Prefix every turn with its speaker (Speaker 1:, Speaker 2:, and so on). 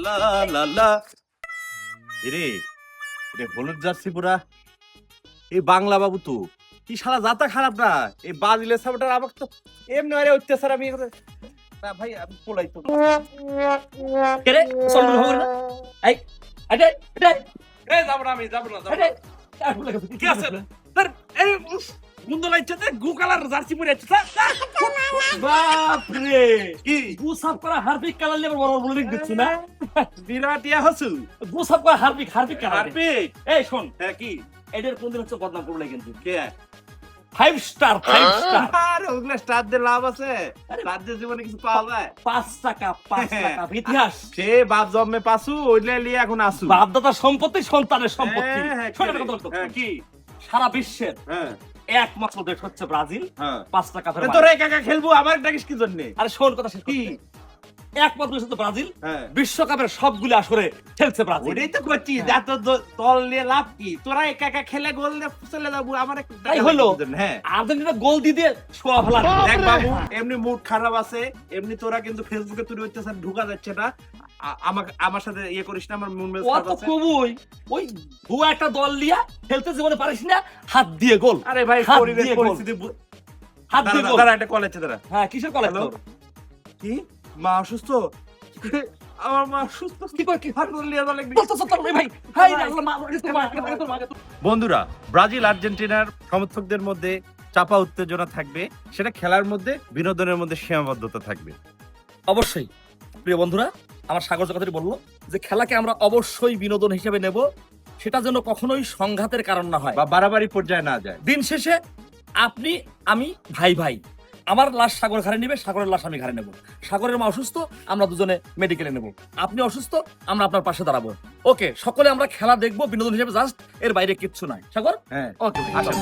Speaker 1: লা লা লা এরে এরে হলুদ জার্সি পুরা এই বাংলা বাবু তো কি শালা জাতা খারাপ না এই বাজিলে সাবটার আমাকে তো এমনি আরে অত্যাচার আমি না ভাই আমি পোলাই তো
Speaker 2: কেরে চল হবে না এই আরে আরে
Speaker 1: এই যাব না আমি যাব না
Speaker 2: আরে
Speaker 1: কি আছে স্যার এই গুন্দ লাইছে গু কালার জার্সি পরে আছে
Speaker 2: বাপ রে
Speaker 1: কি
Speaker 2: গুসাপ করা হারপিক কালার লেবার বড় বড় লিখ দিচ্ছ না
Speaker 1: বিরাট ইয়া হসু
Speaker 2: গুসাপ করা হারপিক কালার
Speaker 1: হারপিক
Speaker 2: এই শোন
Speaker 1: হ্যাঁ কি
Speaker 2: এদের কোনদিন হচ্ছে বদনাম করলে কিন্তু
Speaker 1: কে
Speaker 2: 5 স্টার
Speaker 1: আরে ওগুলা স্টার দিয়ে লাভ আছে স্টার দিয়ে জীবনে কিছু পাওয়া যায়
Speaker 2: 5 টাকা ইতিহাস
Speaker 1: সে বাপ জন্মে পাসু ওইলে লিয়ে এখন আসু
Speaker 2: বাপ দাদার সম্পত্তি সন্তানের সম্পত্তি
Speaker 1: হ্যাঁ,
Speaker 2: শোন একটা কথা বলতো।
Speaker 1: হ্যাঁ, কি
Speaker 2: সারা বিশ্বের
Speaker 1: হ্যাঁ
Speaker 2: একমাত্র দেশ হচ্ছে ব্রাজিল
Speaker 1: হ্যাঁ
Speaker 2: 5 টাকা
Speaker 1: আরে তোরা একা একা খেলবো আমার ডাকিস কি জন্য
Speaker 2: আরে শোন কথা শেষ
Speaker 1: কি
Speaker 2: কি একমাত্র দেশ হচ্ছে ব্রাজিল
Speaker 1: হ্যাঁ
Speaker 2: বিশ্বকাপের সবগুলো আসরে খেলছে ব্রাজিল
Speaker 1: ওইটাই তো করছি এত দল নিয়ে লাভ কি তোরা একা একা খেলে গোল দিয়ে চলে যাবো আমার একটু
Speaker 2: তাই হলো
Speaker 1: হ্যাঁ
Speaker 2: আর্জেন্টিনা গোল দিয়ে শোয়া ফেলা
Speaker 1: দেখ বাবু এমনি মুড খারাপ আছে এমনি তোরা কিন্তু ফেসবুকে তুই হইতেছ ঢুকা যাচ্ছে না আমাকে আমার সাথে ইয়ে করিস না আমার মন মেজাজ
Speaker 2: ও
Speaker 1: খারাপ
Speaker 2: তো
Speaker 1: আছে
Speaker 2: খুবই ওই ভুয়া একটা দল লিয়া খেলতে জীবনে পারিস না হাত দিয়ে গোল
Speaker 1: আরে ভাই
Speaker 2: হাত
Speaker 1: পরিবেশ
Speaker 2: দিয়ে গোল।
Speaker 1: পরিস্থিতি
Speaker 2: হাত দিয়ে গোল
Speaker 1: দাঁড়া একটা কল আছে দাঁড়া
Speaker 2: হ্যাঁ কিসের কলেজ
Speaker 1: হ্যালো? কি মা অসুস্থ আমার মা অসুস্থ
Speaker 2: কি কই কি
Speaker 1: হাত লিয়ে যাওয়া লাগবে
Speaker 2: চল চল ভাই হাই রে আল্লাহ মা তোর মা
Speaker 1: বন্ধুরা ব্রাজিল আর্জেন্টিনার সমর্থকদের মধ্যে চাপা উত্তেজনা থাকবে সেটা খেলার মধ্যে বিনোদনের মধ্যে সীমাবদ্ধতা থাকবে
Speaker 2: অবশ্যই প্রিয় বন্ধুরা আমার সাগর যে কথাটি বললো যে খেলাকে আমরা অবশ্যই বিনোদন হিসেবে নেব সেটা যেন কখনোই সংঘাতের কারণ না হয়
Speaker 1: বা বাড়াবাড়ি পর্যায়ে না যায়
Speaker 2: দিন শেষে আপনি আমি ভাই ভাই আমার লাশ সাগর ঘাড়ে নেবে সাগরের লাশ আমি ঘাড়ে নেব সাগরের মা অসুস্থ আমরা দুজনে মেডিকেলে নেব আপনি অসুস্থ আমরা আপনার পাশে দাঁড়াবো ওকে সকলে আমরা খেলা দেখবো বিনোদন হিসেবে জাস্ট এর বাইরে কিচ্ছু নাই সাগর
Speaker 1: হ্যাঁ
Speaker 2: ওকে
Speaker 1: আসেন